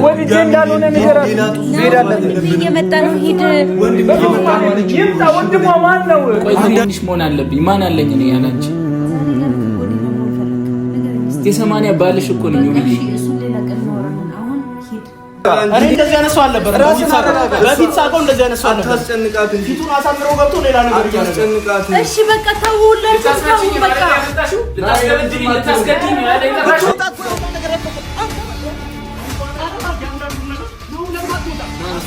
ወዲጄ እንዳልሆነ ንገራት። እየመጣ ነው። ሂድ ይምጣ። ወንድሟ ማን ነው? ቆይ ትንሽ መሆን አለብኝ። ማን አለኝ እኔ ያላንቺ? የሰማንያ ባልሽ እኮ ነኝ ውብዬ። እኔ እንደዚህ ያነሳው አልነበረም። በፊት ሳቀው እንደዚህ ያነሳው አልነበረም። አታስጨንቃት እንጂ ፊቱን አሳምረው ገብቶ ሌላ ነገር ያስጨንቃት። እሺ በቃ ተውላችሁ በቃ ልታስገድኝ ያለ ይተራሽ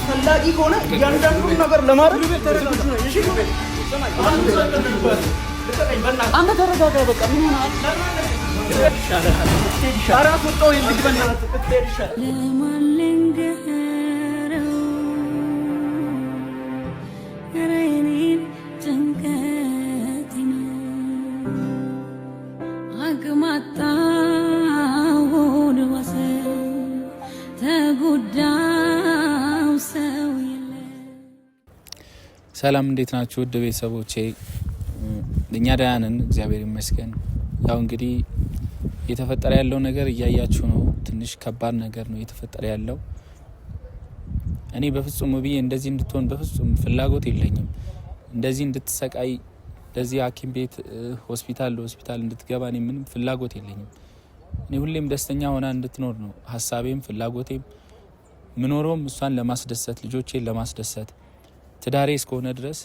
ፈላጊ ከሆነ እያንዳንዱን ነገር ለማድረግ እሺ አንተ ተረጋጋ። በቃ ምን ሆነሃል? አራት ወጣው ልጅ በእናትህ ትሄድ ይሻላል። ሰላም እንዴት ናችሁ ውድ ቤተሰቦቼ? እኛ ደህና ነን እግዚአብሔር ይመስገን። ያው እንግዲህ እየተፈጠረ ያለው ነገር እያያችሁ ነው። ትንሽ ከባድ ነገር ነው እየተፈጠረ ያለው። እኔ በፍጹም ውብዬ እንደዚህ እንድትሆን በፍጹም ፍላጎት የለኝም። እንደዚህ እንድትሰቃይ ለዚህ ሐኪም ቤት ሆስፒታል እንድትገባ እኔ ምንም ፍላጎት የለኝም። እኔ ሁሌም ደስተኛ ሆና እንድትኖር ነው ሀሳቤም ፍላጎቴም። ምኖረውም እሷን ለማስደሰት ልጆቼን ለማስደሰት ትዳሬ እስከሆነ ድረስ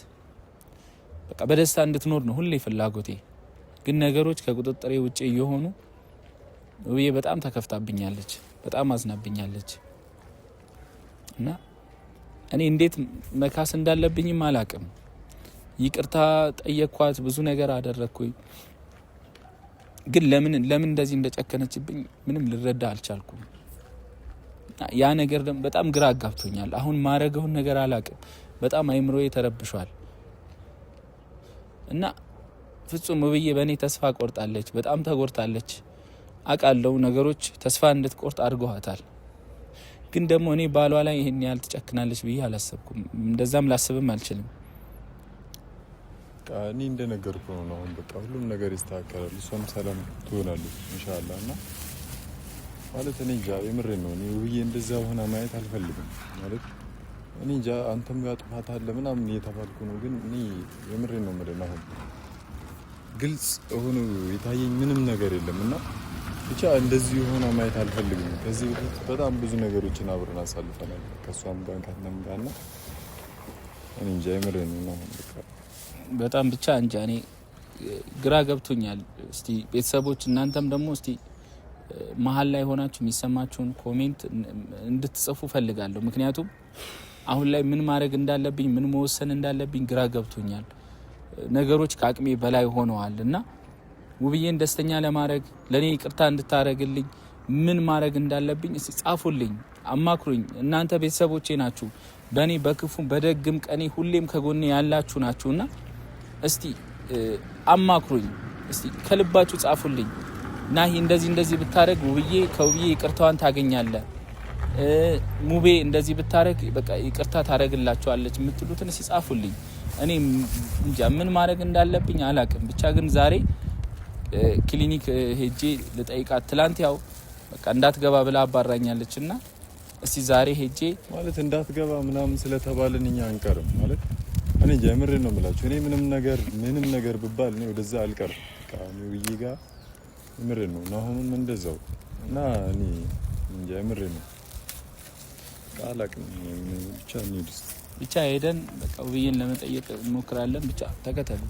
በቃ በደስታ እንድትኖር ነው ሁሌ ፍላጎቴ። ግን ነገሮች ከቁጥጥሬ ውጪ እየሆኑ ውብዬ በጣም ተከፍታብኛለች፣ በጣም አዝናብኛለች እና እኔ እንዴት መካስ እንዳለብኝም አላቅም። ይቅርታ ጠየቅኳት፣ ብዙ ነገር አደረግኩኝ። ግን ለምን እንደዚህ እንደጨከነችብኝ ምንም ልረዳ አልቻልኩም። ያ ነገር ደግሞ በጣም ግራ አጋብቶኛል። አሁን ማረገውን ነገር አላቅም። በጣም አይምሮዬ ተረብሿል እና ፍጹም ውብዬ በእኔ ተስፋ ቆርጣለች፣ በጣም ተጎርታለች አውቃለሁ። ነገሮች ተስፋ እንድትቆርጥ አድርገዋታል። ግን ደግሞ እኔ ባሏ ላይ ይሄን ያህል ትጨክናለች ብዬ አላሰብኩም። እንደዛም ላስብም አልችልም። እኔ እንደነገርኩ ነው። አሁን በቃ ሁሉም ነገር ይስተካከላል፣ እሷም ሰላም ትሆናለች ኢንሻአላህ። እና ማለት እኔ እንጃ የምሬን ነው። እኔ ውብዬ እንደዛ ሆና ማየት አልፈልግም ማለት እኔ እንጃ። አንተም ጋር ጥፋት አለ ምናምን እየተባልኩ ነው። ግን እኔ የምሬን ነው የምልህ። አሁን ግልጽ ሆኖ የታየኝ ምንም ነገር የለም እና ብቻ እንደዚህ ሆና ማየት አልፈልግም። ከዚህ በፊት በጣም ብዙ ነገሮችን አብረን አሳልፈናል ከሷም ጋር ከነም ጋር እና እኔ እንጃ የምሬን ነው። በቃ በጣም ብቻ እንጃ እኔ ግራ ገብቶኛል። እስቲ ቤተሰቦች እናንተም ደግሞ እስቲ መሀል ላይ ሆናችሁ የሚሰማችሁን ኮሜንት እንድትጽፉ ፈልጋለሁ። ምክንያቱም አሁን ላይ ምን ማድረግ እንዳለብኝ ምን መወሰን እንዳለብኝ ግራ ገብቶኛል። ነገሮች ከአቅሜ በላይ ሆነዋል እና ውብዬን ደስተኛ ለማድረግ ለኔ ይቅርታ እንድታረግልኝ ምን ማድረግ እንዳለብኝ እስቲ ጻፉልኝ፣ አማክሩኝ። እናንተ ቤተሰቦቼ ናችሁ። በኔ በክፉም በደግም ቀኔ ሁሌም ከጎኔ ያላችሁ ናችሁና እስቲ አማክሩኝ። እስቲ ከልባችሁ ጻፉልኝ። ናሂ እንደዚህ ብታረግ ውብዬ ከውብዬ ይቅርታዋን ታገኛለህ፣ ሙቤ እንደዚህ ብታረግ በቃ ይቅርታ ታረግላችኋለች የምትሉትን እስቲ ጻፉልኝ። እኔ እንጃ ምን ማድረግ እንዳለብኝ አላቅም። ብቻ ግን ዛሬ ክሊኒክ ሄጄ ልጠይቃት። ትላንት ያው በቃ እንዳትገባ ብላ አባራኛለች እና እስቲ ዛሬ ሄጄ ማለት እንዳትገባ ምናምን ስለተባልን እኛ አንቀርም ማለት እኔ እንጃ የምሬን ነው የምላችሁ። እኔ ምንም ነገር ብባል እኔ ወደዛ አልቀርም። በቃ እኔ ውብዬ ጋር የምሬን ነው። አሁንም እንደዛው እና እኔ እንጃ የምሬን ነው። አላቅም ብቻ እንሂድ ብቻ ሄደን በቃ ውብዬን ለመጠየቅ እንሞክራለን። ብቻ ተከተሉ።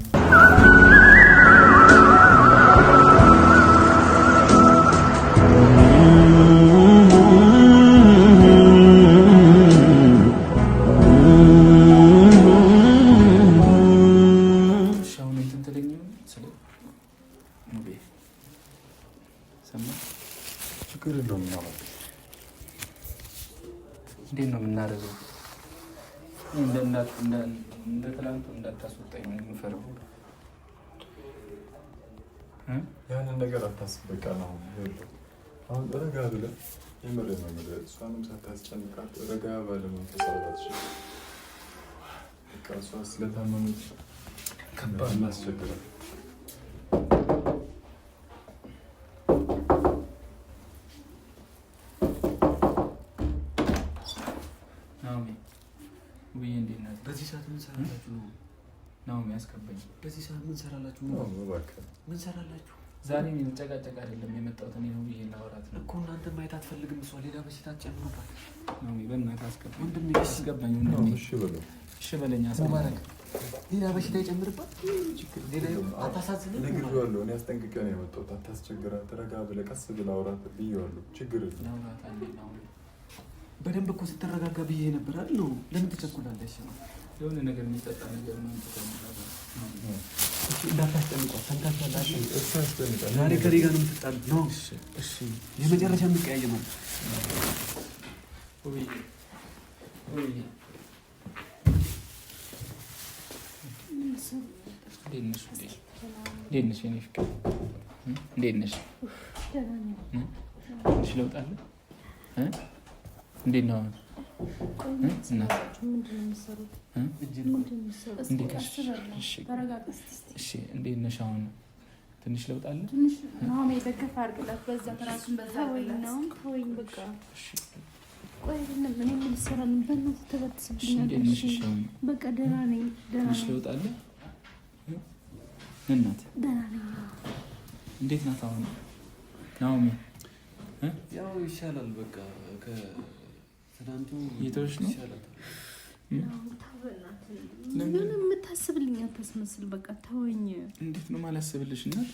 እንዴት ነው የምናደርገው? እንደ ትላንቱ እንዳታስወጣኝ ነው የምፈርው። ያንን ነገር አታስብ። በቃ ነው አሁን ረጋ ብለህ የምሬን ነው የምልህ። እሷንም ሳታስጨንቃት ረጋ ባለ መንፈስ አውራት። በቃ እሷ ስለታመመች ከባድ ማስቸገር ውብዬ እንዴት ናት? በዚህ ሰዓት ምን ሰራላችሁ ነው? ነው የሚያስከበኝ። በዚህ ሰዓት ምን ሰራላችሁ ነው? ምን ሰራላችሁ? ዛሬ ምን ጨቃጨቃ አይደለም የመጣሁት እኔ ነው ብዬ ላወራት ነው እኮ። እናንተ ማየት አትፈልግም። እሷ ሌላ በሽታ ጨምሮባት ነው። በእናትህ አስገባኝ። ወንድሜ አስገባኝ። ወንድሜ እሺ በለኝ። ሙባረክ ሌላ በሽታ ይጨምርባት። ሌላ አታሳዝንም? ነግሬዋለሁ። እኔ አስጠንቅቄ ነው የመጣሁት። አታስቸግራት፣ ተረጋ ብለህ ቀስ ብለህ አውራት ብዬዋለሁ። ችግር የለም። በደንብ እኮ ስትረጋጋ ብዬ ነበር አይደል? ነው ለምን ትቸኩላለሽ? የሆነ ነገር የሚጠጣ ነገር ነው እንዳታስጨንቋት። ሰምታችኋል? እሱ ያስጨንቃል። ዛሬ ከእኔ ጋር ነው የምትጣሉት ነው? እሺ የመጨረሻ የምንቀያየማል። እንዴት ነሽ የእኔ ፍቅር? እንዴት ነሽ? ትንሽ ለውጥ አለ? እንዴት ነው አሁን? እሺ እንዴት ነሽ አሁን? ትንሽ ለውጥ አለ? በቃ ደህና ነኝ። ትንሽ ለውጥ አለ? እናት እንዴት ናት አሁን? ናኦሚ ያው ይሻላል። በቃ ከትናንቱ እየተወች ነው። ምንም የምታስብልኝ አታስመስል። በቃ ተወኝ። እንዴት ነው ማላስብልሽ? እናት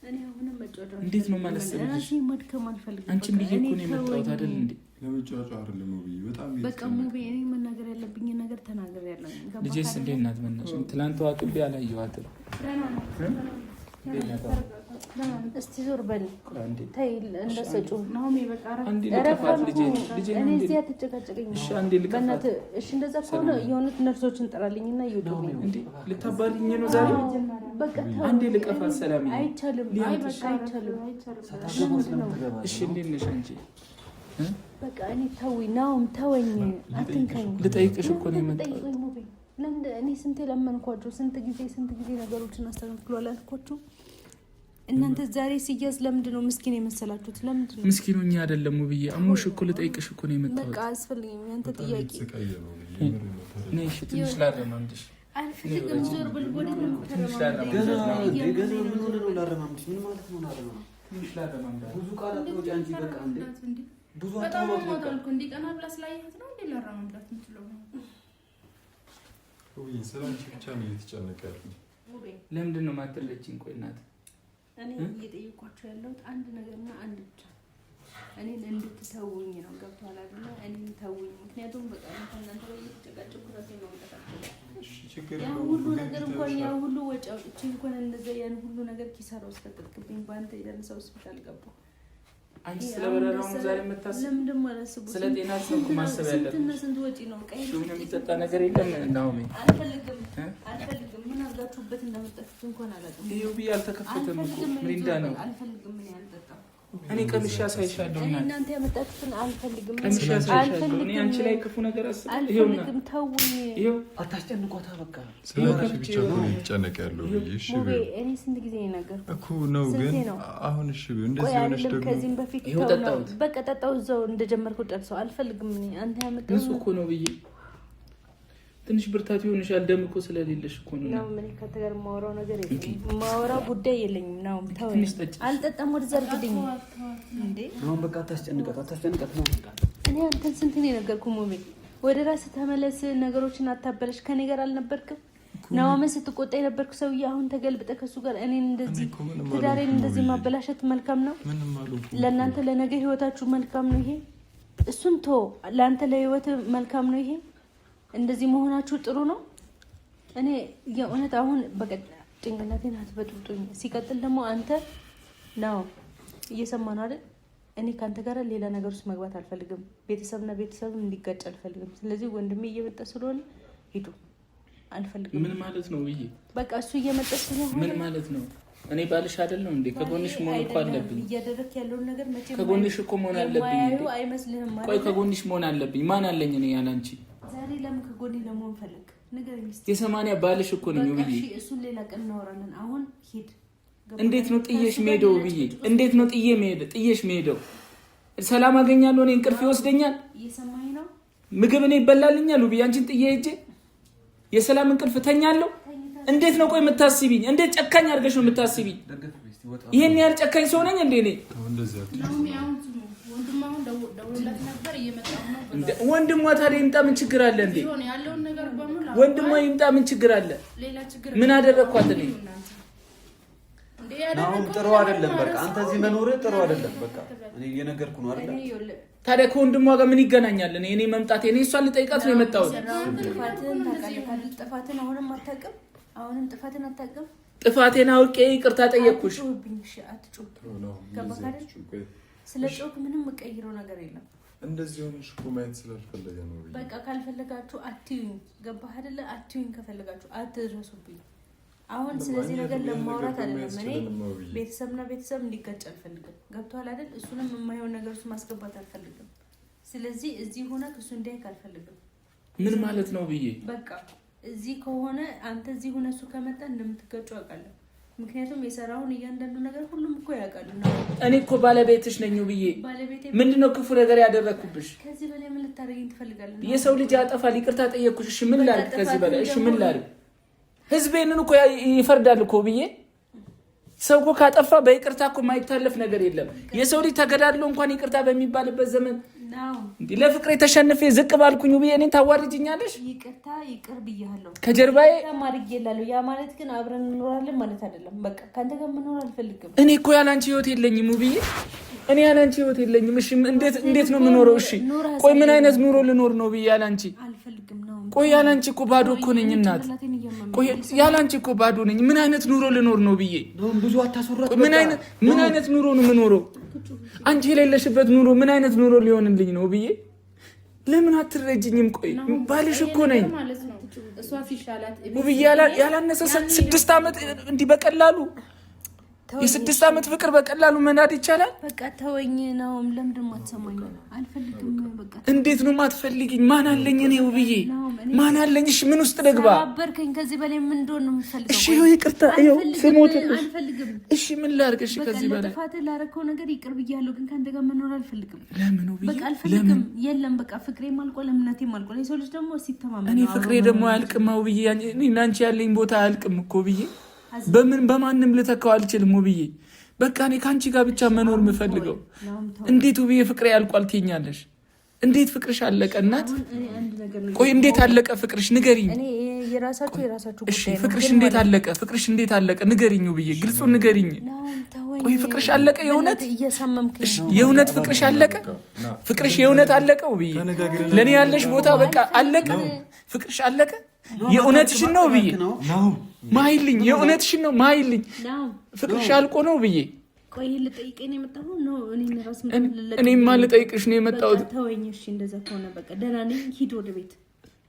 እኔ አሁንም መጫወት እንዴት ነው ማላስብልሽ? ራሴ መድከም አልፈልግም። አንቺን ብዬሽ እኮ ነው የመጣሁት አይደል እንዴ? ለመጫወቻ አይደለም ውብዬ። በጣም በቃ ሙቤ፣ እኔ መናገር ያለብኝ ነገር ተናግሬያለሁ። ልጄስ እንዴት ናት? መናሽ ትላንት አቅቤ አላየኋትም። እስቲ ዞር በል ተይ፣ እንደሰጩ አንዴ ልቀፋት ልጄ። እኔ እዚህ አትጨቃጨቀኝ በእናትህ። እሺ እንደዛ ከሆነ የሆኑት ነርሶችን ጥራልኝና ይውጡልኝ። እንዴ ልታባልኝ ነው ዛሬ? በቃ አንዴ ልቀፋት። ሰላም አይቻልም። አይቻልም። እሺ እንዴት ነሽ አንቺ? በቃ እኔ ተውኝ፣ ናውም ተወኝ፣ አትንከኝ። ልጠይቅሽ እኮ ነው የመጣሁት። እኔ ስንቴ ለመንኳችሁ፣ ስንት ጊዜ ነገሮችን አስተካክሉ አላልኳችሁ? እናንተ ዛሬ ሲያዝ ለምንድን ነው ምስኪን የመሰላችሁት? ለምንድን ነው ምስኪኑ? እኛ አይደለም ውብዬ፣ አሞሽ እኮ ልጠይቅሽ እኮ ነው የመጣሁት። በቃ አያስፈልግም ያንተ ጥያቄ። ነይ እሺ፣ ትንሽ ላረማምድሽ። አልፈልግም። ዞር ብል ወደ ነው ገዛ ምን ሆነ ነው ላረማምድሽ? ምን ማለት ነው ላረማምድሽ? ትንሽ ላረማምድሽ። ብዙ ቃላት ነው አንቺ። በቃ እንዴ ብዙ በጣም አታውቁ። ነው ታልኩ እንዲቀና ብላ ስላየት ነው እንዴ ላረማምዳት የምትለው? ውብዬ ስለ አንቺ ብቻ ነው እየተጨነቀ ያለው። ለምንድን ነው የማትለችኝ? ቆይ እናት፣ እኔ እየጠየኳቸው ያለሁት አንድ ነገርና አንድ ብቻ፣ እኔን እንድትተውኝ ነው። ገብቶሃል አይደለ? እኔን ተውኝ። ምክንያቱም በቃ እናንተ ላይ እየተጨቃጨኩ ራሴ ነው የምጠቃቸው። ያ ሁሉ ነገር እንኳን ያ ሁሉ ወጪ አውጥቼ እንኳን እንደዛ ያን ሁሉ ነገር ኪሳራ ውስጥ ከተጥክብኝ በአንተ የደረሰ ሆስፒታል ገባሁ። አንቺ ስለበረራው ነው የምታስብ? ለምንድን ነው አላስብም? ስለ ጤና ስንት ማሰብ ያለብሽ? ስንትና ስንት ወጪ ነው? ቀይ ምን የሚጠጣ ነገር የለም ናኦሚ? አልፈልግም። ምን አድርጋችሁበት እንዳመጣችሁት እንኳን አላውቅም። ይሄው ብዬ አልተከፈተም እኮ ምሪንዳ ነው። አልፈልግም። ምን ያልጠጣው እኔ ቀምሼ አሳይሻለሁ። እኔ እናንተ ያመጣችሁትን አልፈልግም። ቀምሼ አሳይሻለሁ። እኔ አንቺ ላይ ክፉ ነገር አስብ። ይሄውና ተውኝ። ይሄው አታስጨንቋታ። በቃ ስለ አንቺ ብቻ ነው እየተጨነቀ ያለው ብዬ። እሺ እኔ ስንት ጊዜ ነው የነገርኩህ እኮ ነው፣ ግን አሁን እሺ እንደዚህ ሆነሽ ደግሞ ከዚህም በፊት ይሄው ጠጣሁት። በቃ ጠጣሁ። እዛው እንደጀመርኩት ጨርሰው። አልፈልግም። እኔ አንተ ያመጣው ንጹህ እኮ ነው ብዬ ትንሽ ብርታት ይሆንሻል። ደም እኮ ስለሌለሽ እኮ ነው። ነው ምን ከተገር ማወራው ነገር የለም። ማወራው ጉዳይ የለኝም። ነው ተወኝ። አልጠጣም። ወደ ዘርግልኝ እንዴ! አሁን በቃ አታስጨንቃት ነው። እኔ አንተን ስንት ነው የነገርኩህ? ሙቤ ወደ ራስህ ተመለስ። ነገሮችን አታበለሽ። ከኔ ጋር አልነበርክም? ናኦምን ስትቆጣ የነበርኩ ሰውዬ አሁን ተገልብጠህ ከሱ ጋር እኔን እንደዚህ ትዳሬን እንደዚህ ማበላሸት መልካም ነው? ለእናንተ ለነገ ህይወታችሁ መልካም ነው ይሄ? እሱን ቶ ለአንተ ለህይወት መልካም ነው ይሄ? እንደዚህ መሆናችሁ ጥሩ ነው። እኔ የእውነት አሁን በቃ ጭንቅላቴን አትበጥብጡኝ። ሲቀጥል ደግሞ አንተ ነው እየሰማ ነው አይደል? እኔ ከአንተ ጋር ሌላ ነገር ውስጥ መግባት አልፈልግም። ቤተሰብና ቤተሰብ እንዲጋጭ አልፈልግም። ስለዚህ ወንድሜ እየመጣ ስለሆነ ሂዱ። አልፈልግም። ምን ማለት ነው ብዬ በቃ እሱ እየመጣ ስለሆነ ምን ማለት ነው? እኔ ባልሽ አይደል ነው እንዴ? ከጎንሽ መሆን እኮ አለብኝ። እያደረክ ያለውን ነገር መቼ ከጎንሽ እኮ መሆን አለብኝ እንዴ? አይመስልህም? ቆይ ከጎንሽ መሆን አለብኝ። ማን አለኝ እኔ ያላንቺ? ዛሬ ለምን ከጎኔ ለመሆን ፈለግ? ንገረኝ እስኪ። የሰማንያ ባልሽ እኮ ነኝ ብዬ። እሺ እሱን ሌላ ቀን እናወራለን። አሁን ሂድ። እንዴት ነው ጥዬሽ መሄደው ብዬ? እንዴት ነው ጥዬሽ መሄደው? ሰላም አገኛለሁ እኔ? እንቅልፍ ይወስደኛል። እየሰማኸኝ ነው? ምግብ እኔ ይበላልኛል ውብዬ አንቺን ጥዬ ሄጄ የሰላም እንቅልፍ ተኛለሁ። እንዴት ነው ቆይ የምታስቢኝ? እንዴት ጨካኝ አድርገሽ ነው የምታስቢኝ? ይሄን ያህል ጨካኝ ሰው ነኝ እንዴ እኔ? ወንድሟ ታዲያ ይምጣ ምን ችግር አለ እንዴ? ወንድሟ ይምጣ ምን ችግር አለ? ምን አደረኳት እኔ? ናሁም ጥሩ አይደለም። በቃ አንተ እዚህ መኖር ጥሩ አይደለም። በቃ እኔ እየነገርኩ ነው አይደል? ታዲያ ከወንድሟ ጋር ምን ይገናኛል? እኔ መምጣት እኔ እሷን ልጠይቃት ነው የመጣሁት። ጥፋትን አሁንም አታውቅም። አሁንም ጥፋትን አታውቅም። ጥፋቴን አውቄ ይቅርታ ጠየቅኩሽ። ስለ ጮክ ምንም የምቀይረው ነገር የለም። እንደዚህ ሆነሽ እኮ ማየት ስላልፈለገ ነው። በቃ ካልፈለጋችሁ አትዩኝ። ገባህ አይደለ? አትዩኝ። ከፈለጋችሁ አትድረሱብኝ። አሁን ስለዚህ ነገር ለማውራት አይደለም። እኔ ቤተሰብና ቤተሰብ እንዲጋጭ አልፈልግም። ገብቷል አይደል? እሱንም የማይሆን ነገር ውስጥ ማስገባት አልፈልግም። ስለዚህ እዚህ ሆነ ክሱ እንዲያይክ አልፈልግም። ምን ማለት ነው ብዬ በቃ እዚህ ከሆነ አንተ እዚህ ሆነ እሱ ከመጣ እንደምትጋጩ አውቃለሁ። ምክንያቱም የሰራውን እያንዳንዱ ነገር ሁሉም እኮ ያውቃሉ። እኔ እኮ ባለቤትሽ ነኝ ብዬ ምንድነው ክፉ ነገር ያደረኩብሽ? ከዚህ በላይ ምን ልታደርጊኝ ትፈልጋለህ? የሰው ልጅ ያጠፋል፣ ይቅርታ ጠየቅኩሽ። እሺ ምን ላድርግ ከዚህ በላይ? እሺ ምን ላድርግ? ህዝቤንን እኮ ይፈርዳል እኮ ብዬ ሰው እኮ ካጠፋ በይቅርታ እኮ ማይታለፍ ነገር የለም። የሰው ልጅ ተገዳድሎ እንኳን ይቅርታ በሚባልበት ዘመን ለፍቅሬ ተሸንፌ ዝቅ ባልኩኝ ብዬ እኔን ታዋርጅኛለሽ? ይቅርታ ይቅር ብያለሁ። ከጀርባዬ ማርጌላለሁ። ያ ማለት ግን አብረን እንኖራለን ማለት አይደለም። በቃ ካንተ ጋር መኖር አልፈልግም። እኔ እኮ ያላንቺ ህይወት የለኝም ብዬ እኔ ያላንቺ ህይወት የለኝም። እሺ እንዴት ነው የምኖረው? እሺ ቆይ ምን አይነት ኑሮ ልኖር ነው ብዬ ያላንቺ? አልፈልግም ነው። ቆይ ያላንቺ እኮ ባዶ እኮ ነኝ እናት። ቆይ ያላንቺ እኮ ባዶ ነኝ። ምን አይነት ኑሮ ልኖር ነው ብዬ? ብዙ አታስወራት። ምን አይነት ኑሮ ነው የምኖረው? አንቺ የሌለሽበት ኑሮ ምን አይነት ኑሮ ሊሆንልኝ ነው ብዬ? ለምን አትረጅኝም? ቆይ ባልሽ እኮ ነኝ ውብዬ። ያላነሰ 6 ዓመት እንዲህ በቀላሉ የ6 ዓመት ፍቅር በቀላሉ መናድ ይቻላል? በቃ ተወኝ ነው። ለምንድን ነው የማትሰማኝ? አልፈልግም። በቃ እንዴት ነው የማትፈልጊኝ? ማን አለኝ እኔ ውብዬ? ማን አለኝ? እሺ ምን ውስጥ ልግባ? አበርከኝ። ከዚህ በላይ ምን እንደሆነ ነው የምፈልገው? እሺ ይቅርታ ስሞትልሽ። አልፈልግም። እሺ ምን ላድርግ? እሺ ከዚህ በላይ ጥፋት ላደረከው ነገር ይቅር ብያለሁ፣ ግን ካንተ ጋር መኖር አልፈልግም። ለምን ውብዬ? በቃ አልፈልግም። የለም በቃ ፍቅሬም አልቋል፣ እምነቴም አልቋል። የሰው ልጅ ደግሞ ሲተማመን እኔ ፍቅሬ ደግሞ አያልቅም ውብዬ። እኔ አንቺ ያለኝ ቦታ አያልቅም እኮ ብዬ በማንም ልተካው አልችልም ውብዬ። በቃ እኔ ካንቺ ጋር ብቻ መኖር የምፈልገው። እንዴት ውብዬ ፍቅሬ ያልቋል ትይኛለሽ? እንዴት ፍቅርሽ አለቀ እናት? ቆይ እንዴት አለቀ ፍቅርሽ ንገሪኝ። እሺ ፍቅርሽ እንዴት አለቀ? ፍቅርሽ እንዴት አለቀ ንገሪኝ ውብዬ፣ ግልጹን ንገሪኝ። ቆይ ፍቅርሽ አለቀ የእውነት? እሺ የእውነት ፍቅርሽ አለቀ? ፍቅርሽ የእውነት አለቀ ውብዬ? ለእኔ ያለሽ ቦታ በቃ አለቀ? ፍቅርሽ አለቀ? የእውነትሽን ነው ብዬ ማይልኝ? የእውነትሽን ነው ማይልኝ? ፍቅርሽ አልቆ ነው ብዬ? ቆይ ልጠይቀኝ ነው የመጣሁት ነው? እኔማ ልጠይቅሽ ነው የመጣሁት። ተወኝ እሺ። እንደዛ ከሆነ በቃ ደህና ነኝ። ሂድ ወደ ቤት።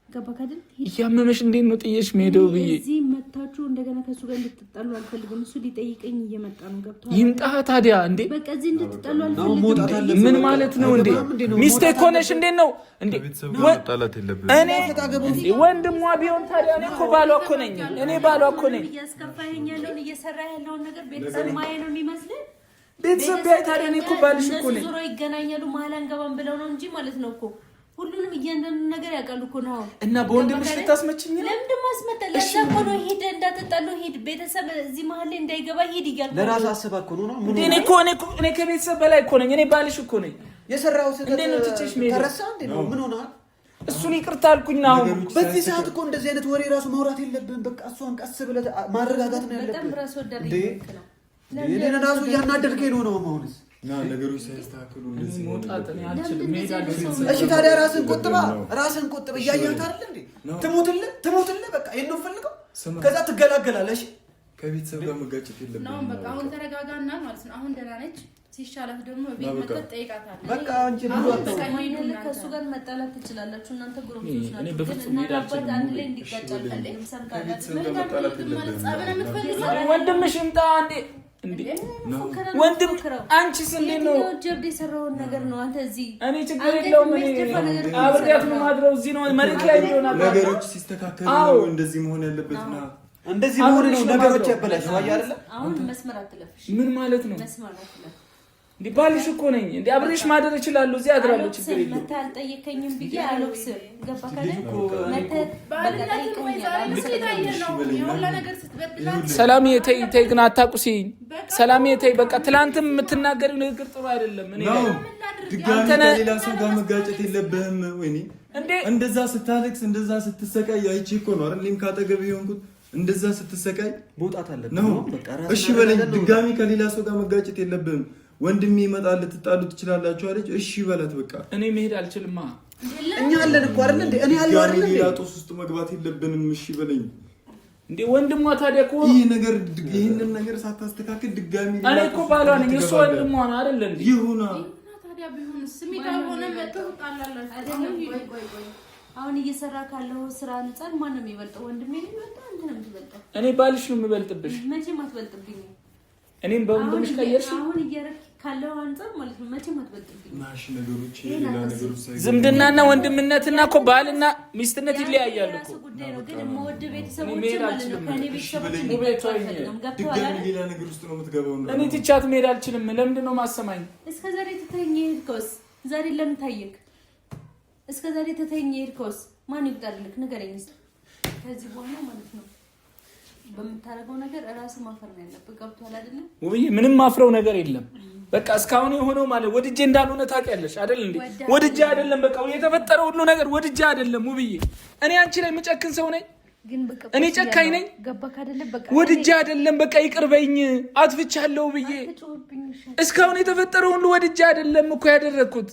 ገባህ አይደል? እያመመሽ እንዴት ነው ጥዬሽ የምሄደው ብዬ? እዚህ መታችሁ እንደገና ከሱ ጋር እንድትጣሉ አልፈልግም። እሱ ሊጠይቀኝ እየመጣ ነው። ገብቶሃል? ይምጣ ታዲያ እንዴ። በቃ እዚህ እንድትጣሉ አልፈልግም። ምን ማለት ነው እንዴ? ሚስቴክ ሆነሽ እንዴት ነው እንዴ? እኔ ወንድሟ ቢሆን ታዲያ እኔ እኮ ባሏ እኮ ነኝ። እኔ ባሏ እኮ ነኝ። እያስከፋኸኝ ያለውን እየሰራ ያለውን ነገር ቤተሰብ ማየ ነው የሚመስልህ? ቤተሰብ ቢያይ ታዲያ እኔ እኮ ባልሽ እኮ ነኝ። ዞሮ ይገናኛሉ መሀል አንገባም ብለው ነው እንጂ ማለት ነው እኮ ሁሉንም እያንዳንዱ ነገር ያውቃሉ እኮ ነው። እና በወንድምሽ ልታስመችኝ ነው? ለምንድን ማስመጣ? ለዛ እኮ ነው ሂድ፣ እንዳትጣሉ ሂድ፣ ቤተሰብ እዚህ መሀል ላይ እንዳይገባ ሂድ እያልኩ ለራስ አስባ እኮ ነው። እኔ ከቤተሰብ በላይ እኮ ነኝ። እኔ ባልሽ እኮ ነኝ። የሰራው ስህተት እንዴት ነው ትችሽ ምን ተረሳ እንዴ ነው? ምን ሆነሃል? እሱን ይቅርታ አልኩኝ ነው። አሁን በዚህ ሰዓት እኮ እንደዚህ አይነት ወሬ ራሱ ማውራት የለብህም። በቃ እሷን ቀስ ብለህ ማረጋጋት ነው ያለብህ። በጣም ራስ ወዳድ ነው። እኔን ራሱ እያናደድከኝ ነው ነው አሁንስ ነገሮች ሳይስተካከሉ እንደዚህ መውጣት ነው አልችልም። እሺ ታዲያ ራስን ቆጥብ። እያየህ አይደል እንዴ? ትሞትልህ በቃ ይሄን ነው ፈልገው። ከዛ ትገላገላለሽ። ከቤተሰብ ጋር መጋጨት የለብንም ነው። በቃ አሁን ተረጋጋና ማለት ነው። አሁን ደህና ነች። ሲሻላት ደግሞ ቤት መጥተህ ጠይቃታለህ። በቃ አንቺ ከእሱ ጋር መጣላት ትችላላችሁ እናንተ ጉሮሮች ናችሁ። እና አባት አንድ ላይ እንዲጋጫለን ወንድምሽ ይምጣ እንዴ ወንድም አንቺስ እንዴት ነው? ጀብድ የሰራውን ነገር ነው አንተ እዚህ። እኔ ችግር የለውም። እኔ አብሬያት ነው ማድረው እዚህ ነው መሬት ላይ ነው ነገሮች ሲስተካከሉ ነው እንደዚህ መሆን ያለበትና እንደዚህ መሆን ነው ነገሮች ያበላሽ ነው አይደል? አሁን መስመር አትለፍሽ። ምን ማለት ነው? መስመር አትለፍ። እንዴ ባልሽ እኮ ነኝ እንዴ አብሬሽ ማደር እችላለሁ እዚህ አድራለሁ ችግር የለም መታ አልጠየከኝም ብዬ አልወቅስም ገባ ካለ መተ ሰላምዬ ተይ ግን አታቁሲኝ ሰላምዬ ተይ በቃ ትላንትም የምትናገሪው ንግግር ጥሩ አይደለም እኔ ድጋሚ ከሌላ ሰው ጋር መጋጨት የለብህም ወይኔ እንዴ እንደዛ ስታለቅስ እንደዛ ስትሰቃይ አይቼ እኮ ነው አይደለም ካጠገብ ይሆንኩት እንደዛ ስትሰቃይ መውጣት አለብህ ነው በቃ እሺ በለኝ ድጋሚ ከሌላ ሰው ጋር መጋጨት የለብህም ወንድሜ ይመጣል ልትጣሉ ትችላላችሁ አለች እሺ በላት በቃ እኔ መሄድ አልችልማ እኛ አለን እኮ አይደል እንዴ እኔ አለው አይደል እንዴ ሌላ ጦስ ውስጥ መግባት የለብንም እሺ በለኝ እንዴ ወንድሟ ታዲያ እኮ ይሄንን ነገር ሳታስተካክል ድጋሚ እኔ እኮ ባሏ ነኝ እሱ ወንድሟ ነው አይደል እንዴ ይሁና ታዲያ ቢሆን ስሜታዊ ሆነ መጥተው ጣላላችሁ አሁን እየሰራ ካለው ስራ አንፃር ማን ነው የሚበልጠው ወንድሜ ነው የሚበልጠው አንተ ነው የምትበልጠው እኔ ባልሽ ነው የምበልጥብሽ መቼም አትበልጥብኝ እኔም በወንድምሽ ቀየርሽ አሁን እየረክ ካለው አንፃር ማለት ነው መቼም አትበልጥብኝ ማሽ ነገሮች ሌላ ነገሮች ዝምድናና ወንድምነትና እኮ ባልና ሚስትነት ይለያያሉ እኮ ጉዳይ ነው ግን የምወድ ቤተሰቦች ማለት ነው ከኔ ቤተሰቦች ድጋሚ ሌላ ነገር ውስጥ ነው የምትገባው ነው እኔ ትቻት መሄድ አልችልም ለምንድን ነው ማሰማኝ እስከዛሬ ተተኝ ሄድከውስ ዛሬ ለምን ታየክ እስከዛሬ ተተኝ ሄድከውስ ማን ይቁጠርልክ ንገረኝ ከዚህ በኋላ ማለት ነው በመታረገው ነገር ራስ ማፈር ነው ያለበት ገብቷል አይደል ውብዬ ምንም ማፍረው ነገር የለም በቃ እስካሁን የሆነው ማለት ወድጄ እንዳልሆነ ታውቂያለሽ አይደል እንዴ ወድጄ አይደለም በቃ የተፈጠረው ሁሉ ነገር ወድጄ አይደለም ውብዬ እኔ አንቺ ላይ መጨክን ሰው ነኝ ግን በቃ እኔ ጨካኝ ነኝ ገባክ አይደለም በቃ ወድጄ አይደለም በቃ ይቅርበኝ አጥፍቻለሁ ውብዬ እስካሁን የተፈጠረው ሁሉ ወድጄ አይደለም እኮ ያደረኩት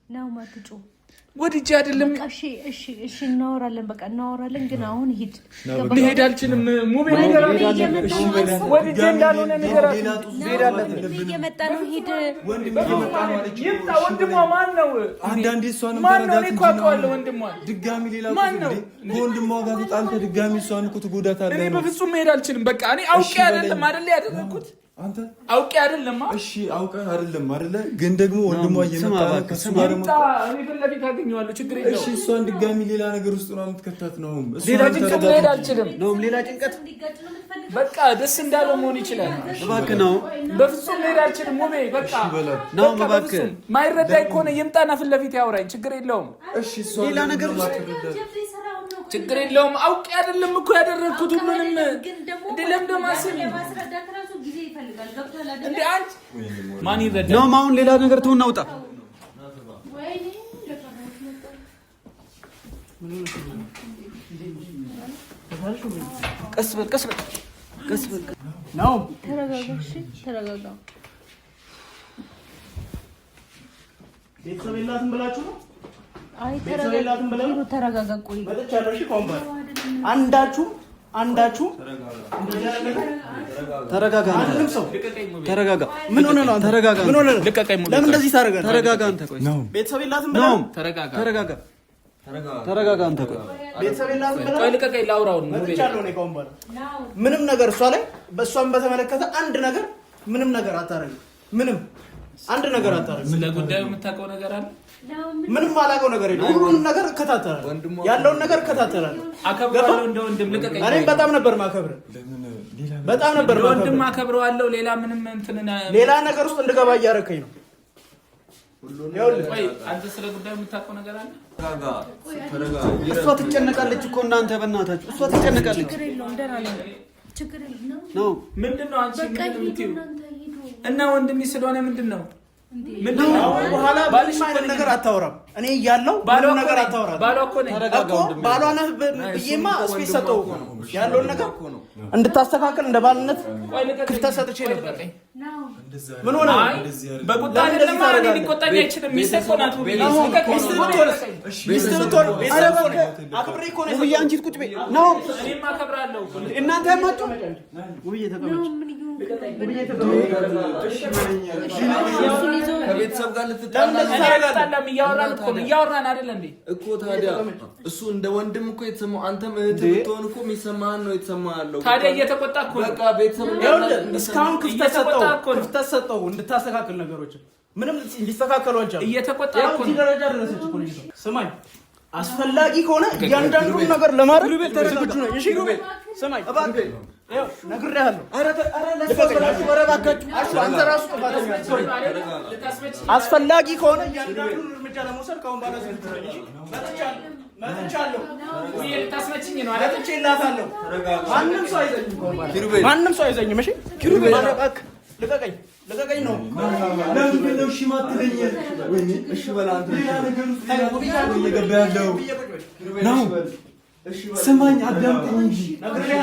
ነው ማትጮ ወድጄ አይደለም እሺ እናወራለን በቃ እናወራለን ግን አሁን ሂድ መሄድ አልችልም ሙቤ ነገር ወድጄ እንዳልሆነ ነገር እየመጣ ነው ሂድ ይምጣ ወንድሟ ማን ነው አንዳንዴ እሷን ተረጋግተህ እኮ አውቀዋለሁ ወንድሟ ድጋሚ ሌላ ከወንድሟ ጋር ተጣልተህ ድጋሚ እሷን እኮ ትጎዳታለህ እኔ በፍጹም መሄድ አልችልም በቃ እኔ አውቄ አይደለም አይደል ያደረኩት አንተ አውቄ አይደለም እሺ አውቀህ አይደለም አይደለ ግን ደግሞ ወንድሟ እየመጣ ነው ከሱ ጋር ደግሞ እኔ ፈለፊ ታገኘዋለሁ ችግር የለውም እሺ እሷን ድጋሚ ሌላ ነገር ውስጥ ነው የምትከታት ነው ሌላ ጭንቀት መሄድ አልችልም ነው ሌላ ጭንቀት በቃ ደስ እንዳለው መሆን ይችላል እባክህ ነው በፍጹም መሄድ አልችልም ሙቤ በቃ ነው እባክህ ማይረዳኝ ከሆነ ይምጣና ፊት ለፊት ያውራኝ ችግር የለውም እሺ እሷ ሌላ ነገር ችግር የለውም አውቄ አይደለም እኮ ያደረኩት ሁሉንም እንደ ለምዶ ማሰብ ለማስረዳት ራሱ ጊዜ ይፈልጋል ገብቷል አይደል እንደ አንቺ ማን ይረዳ ነው አሁን ሌላ ነገር ትሁን ናውጣ ቀስ በል ነው ተረጋጋሽ ተረጋጋ ቤተሰብ የላትም ብላችሁ ነው አይ ተረጋጋ ቆይ መጥቻለሁ እሺ ኮምባ አንዳችሁ ተረጋጋ አንድም ሰው ተረጋጋ ምን ሆነ ነው ተረጋጋ ምን ሆነ ነው ልቀቀኝ ሙሉ ለምን እንደዚህ ታረጋጋ ተረጋጋ አንተ ቆይ ቤተሰብ የላትም ብለው ተረጋጋ አንተ ቆይ ቤተሰብ የላትም ብለው ቆይ ልቀቀኝ ላውራው ነው መጥቻለሁ እኔ ኮምባ ምንም ነገር እሷ ላይ በእሷም በተመለከተ አንድ ነገር ምንም ነገር አታረግም ምንም አንድ ነገር አታረግም ስለ ጉዳዩ የምታውቀው ነገር አለ ምንም አላውቀው ነገር የለም ሁሉንም ነገር እከታተላለሁ ያለውን ነገር እከታተላለሁ አከብራለሁ እንደ ወንድም ልቀቀኝ እኔም በጣም ነበር ማከብረው በጣም ነበር ማከብረው ወንድም አከብረዋለሁ ሌላ ምንም እንትን ሌላ ነገር ውስጥ እንድገባ እያደረከኝ ነው ቆይ አንተ ስለ ጉዳዩ የምታውቀው ነገር አለ እሷ ትጨነቃለች እኮ እናንተ በእናታችሁ እሷ ትጨነቃለች ችግር የለውም ደህና ነኝ ችግር የለውም ነው ምንድነው አንቺ ምን የምትይው እና ወንድሜ ስለሆነ ምንድነው በኋላ ባልሽ ማለት ነገር አታወራም እኔ እያለሁ ምንም ነገር አታወራም ባሏ እኮ ነኝ እኮ ባሏ ነህ ብዬማ ስፔስ ሰጠው ያለውን ነገር እንድታስተካክል እንደ ባልነት ክፍተት ሰጥቼ ነበር ምን ሆነ በቁጣ አይደለም ማለት ሊቆጣኝ አይችልም ሚስት እኮ ናት ሚስት ብትሆን አክብሬ እኮ ነው ውብዬ አንቺ ቁጭ በይ ነው እኔም አከብራለሁ እናንተ ያማጡ ውብዬ ተቀመጭ ከቤተሰብ ጋር ልትጣላም እያወራን አይደል እንዴ እኮ ታዲያ እሱ እንደ ወንድም እኮ የተሰማው አንተም እህት ብትሆን እኮ የሚሰማህን ነው የተሰማሃለው ታዲያ እየተቆጣ እኮ በቃ ቤተሰብ እስካሁን ክፍተት ሰጠው እንድታስተካክል ነገሮችን ምንም እንዲስተካከሉ አልቻለም እየተቆጣ እኮ ነው ደረጃ ደረሰች እኮ ልጅቷ ስማኝ አስፈላጊ ከሆነ እያንዳንዱን ነገር ለማድረግ ዝግጁ ነኝ እሺ ስማኝ እባክህ ነግሬሃለሁ። አንተ ራሱ ጥፋተኛ አስፈላጊ ከሆነ እያንዳንዱን እርምጃ ለመውሰድ ከአሁን በኋላ መጥቻለሁ። መጥቼላታለሁ። ማንም ሰው አይዘኝም። እሺ ኪሩቤል ልቀቀኝ ነው። ለምንድን ነው እሺ የማትለኝ? እሺ በል አንተ እየገባ ያለው ነው። ስማኝ አዳምጠኝ እንጂ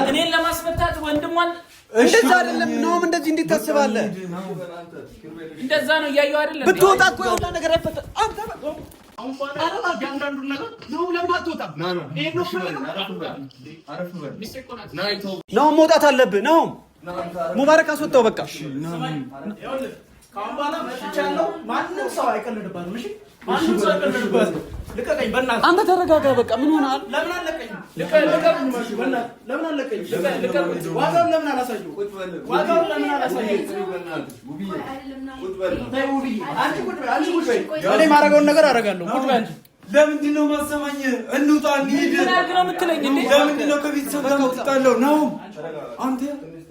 እኔን ለማስመታት ወንድሟን እንደዛ አይደለም ነው። እንደዚህ እንዴት ታስባለህ? እንደዛ ነው እያየሁ አይደለም። ብትወጣ እኮ የሆነ ነገር አይፈጠር። አንተ አሁን ባላ አንዳንዱን ነገር ነው ለምን አትወጣም? ነው መውጣት አለብህ ነው። ሙባረክ አስወጣው በቃ። ከአሁን በኋላ መጥቻለሁ። ማንም ሰው አይቀልድባትም። እሺ ማንም ሰው አይቀልድባትም። ልቀቀኝ በእናትህ። አንተ ተረጋጋ በቃ። ምን ሆነሃል? ለምን አለቀኝ? ለምን አለቀኝ? ዋጋውን ለምን አላሳየው? ዋጋውን ለምን አላሳየው? እኔ ማድረገውን ነገር አደርጋለሁ። ቁጭ በይ አንቺ። ለምንድን ነው ማሰማኝ? እንውጣ እንሂድ። ነው የምትለኝ እንዴ? ለምንድን ነው ከቤተሰብ ጋር የምትጣለው? ነው አንተ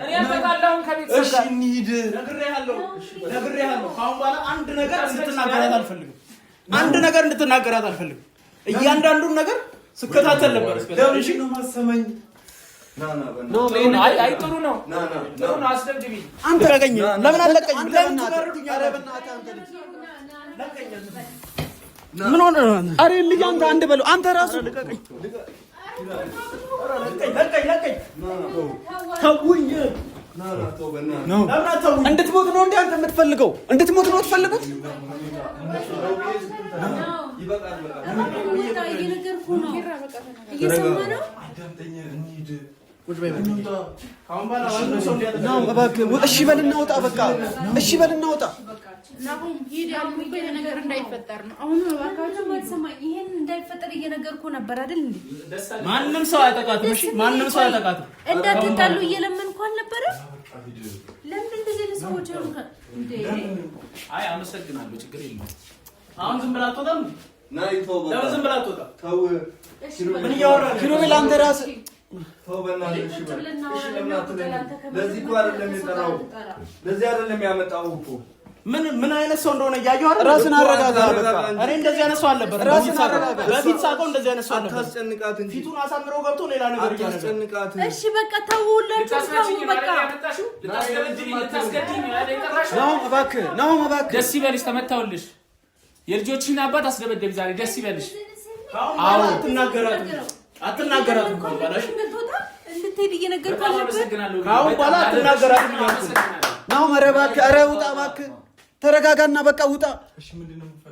እኔ አጠቃለሁ ከቤተሰብ እሺ ጋር እንሂድ። ነግሬሃለሁ። ከአሁን በኋላ አንድ ነገር እንድትናገራት አልፈልግም። አንድ ነገር እንድትናገራት አልፈልግም። እያንዳንዱን ነገር ስከታተል ነበር። ለምንድን ነው ማሰማኝ? አይ ጥሩ ነው ጥሩ ነው። አስደብድቢ አንተ ለቀኝ። ለምን አለቀኝ? ለምን ትበርዱኛለህ? ምን ሆነ? አሬ ልጅ አንተ አንድ በለው። አንተ ራሱ ለቀኝ። ተውኝ። እንድትሞት ነው እንዴ አንተ የምትፈልገው? እንድትሞት ነው የምትፈልጉት? እሺ በል እናውጣ። በቃ እሺ በል እናውጣ። ነገር እንዳይፈጠር ነው። አሁን ይሄን እንዳይፈጠር እየነገርኩ ነበር አይደል እንዴ? ማንም ሰው አያጠቃትም። እሺ ማንም ሰው አያጠቃትም። እንዳትጣሉ እየለመንኩ አልነበረ? ለምን እንደዚህ ለሰዎች ያሉካ እንዴ? አይ አመሰግናለሁ። ችግር የለውም። አሁን ዝም ብላ አትወጣም። ለምን ዝም ብላ አትወጣም? ምን እያወራህ ነው? ኪሩቤል አንተ ራስህ ለዚህ እኮ አይደለም የጠራው፣ ለዚህ አይደለም ያመጣው እኮ። ምን አይነት ሰው እንደሆነ እያየሁ አይደል? ራስን አረጋጋ። በቃ እኔ እንደዚህ አይነት ሰው አልነበረም። ራስን አረጋጋ። በፊት ሳውቀው እንደዚህ አይነት ሰው አልነበረም። አታስጨንቃት እንጂ ፊቱን አሳምሮ ገብቶ ሌላ ነገር አታስጨንቃት። እሺ በቃ ተውላችሁ ተው በቃ። ነው እባክህ ደስ ይበልሽ። ተመታውልሽ። የልጆችሽን አባት አስደበደብ ዛሬ። ደስ ይበልሽ። አዎ አትናገራትም። ባላሽ እንድትሄድ እየነገርኩ ነበር። አሁን በኋላ አትናገራትም። ነው እባክህ። ኧረ ውጣ እባክህ። ተረጋጋና በቃ ውጣ።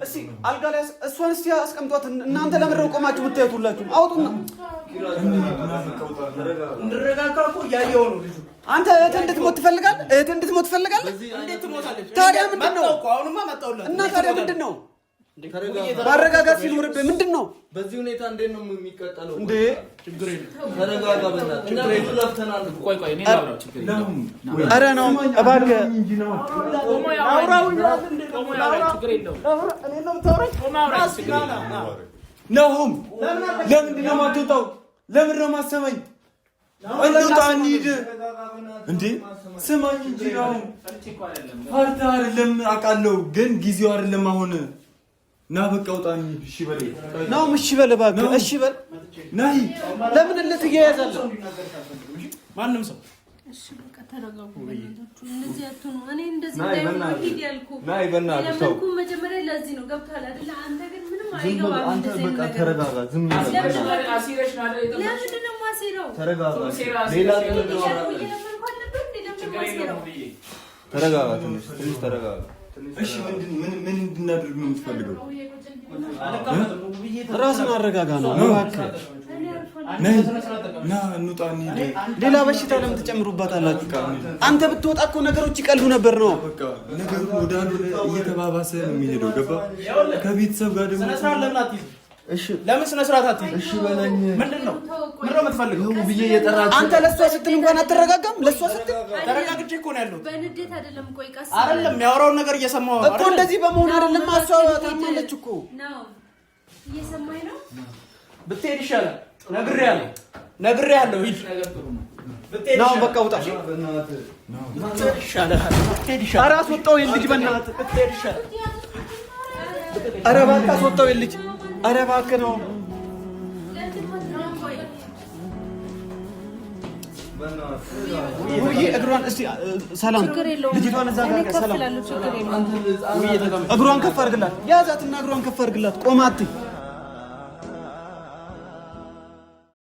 እስኪ አልጋ ላይ እሷን እስኪ አስቀምጧት። እናንተ ለምን ቆማችሁ የምታዩት? ሁላችሁም አውጡና እንድረጋጋ እኮ እያየሁ ነው ልጁ። አንተ እህትህ እንድትሞት ትፈልጋለህ? እህትህ እንድትሞት ትፈልጋለህ? እንዴት ትሞታለች? ታዲያ ምንድን ነው? አሁንማ መጣሁላት። እና ታዲያ ምንድን ነው? ማረጋጋት ሲኖርብህ ምንድን ነው? በዚህ ሁኔታ እንዴት ነው የሚቀጠለው? እንዴ ችግር የለም። ተረጋጋ በእናትህ። እኛ ብዙ ለፍተናል። ቆይ እኔ ላውራው። ችግር የለውም። ኧረ ነው እባክህ አውራው። ችግር የለውም። ናሆም ለምንድን ነው የማትወጣው? ለምንድን ነው የማትሰማኝ? እንውጣ እንሂድ። እንዴ ስማኝ እንጂ ናሆም። ፈርተህ አይደለም አውቃለሁ፣ ግን ጊዜው አይደለም አሁን። ና በቃ ውጣ እንሂድ። እሺ በል ናሆም፣ እሺ በል እባክህ፣ እሺ በል። ናይ ለምን ልትያያዛለህ? ማንም ሰው እሺ በቃ ተረጋጉ። እንደዚህ አትሆኑ። እኔ እንደዚህ እንዳይሆን ሂድ ያልኩህ ናይ በእናትህ ተው። ለምን መጀመሪያ ለዚህ ነው ገብቶሃል አይደል? አንተ ግን ምንም አይገባም። አንተ በቃ ተረጋጋ። ዝም ብለህ አሲረሽ ነው አይደል? ለምንድን ነው የማሲረው? ተረጋጋ። ሌላ ተረጋጋ። ትንሽ ተረጋጋ። እሺ ምን እንድናደርግ ነው የምትፈልገው? ራስን አረጋጋ ነው እባክህ። ና እንውጣ እንሂድ። ሌላ በሽታ ለምን ትጨምሩባታላችሁ? አንተ ብትወጣ እኮ ነገሮች ይቀሉ ነበር ነው። በቃ ነገሩ ወደ አንዱ እየተባባሰ ነው የሚሄደው። ገባ? ከቤተሰብ ጋር ደግሞ እሺ ለምን ስነ ስርዓት አትይዝ? እሺ በለኝ። ምንድን ነው የምትፈልገው? ብዬ እየጠራችሁ አንተ ለሷ ስትል እንኳን አትረጋጋም? ለሷ ስትል ተረጋግቼ እኮ ነው ያለሁት። በንዴት አይደለም። ቆይ ቀስ አይደለም የሚያወራውን ነገር እየሰማሁ ነው እኮ። እንደዚህ በመሆን አይደለም። እሷ ታማለች እኮ ነው። እየሰማኝ ነው። ብትሄድ ይሻላል። ነግሬሃለሁ። ሂድ። ናው በቃ ውጣ። ኧረ አስወጣው የልጅ በእናትህ ብትሄድ ይሻላል። ኧረ እባክህ አስወጣው የልጅ። ኧረ እባክህ ነው ውይ እግሯን እስቲ ሰላም ልጅቷን እዛ ጋር ሰላም እግሯን ከፍ አድርግላት። ያዛትና እግሯን ከፍ አድርግላት። ቆማ አትይ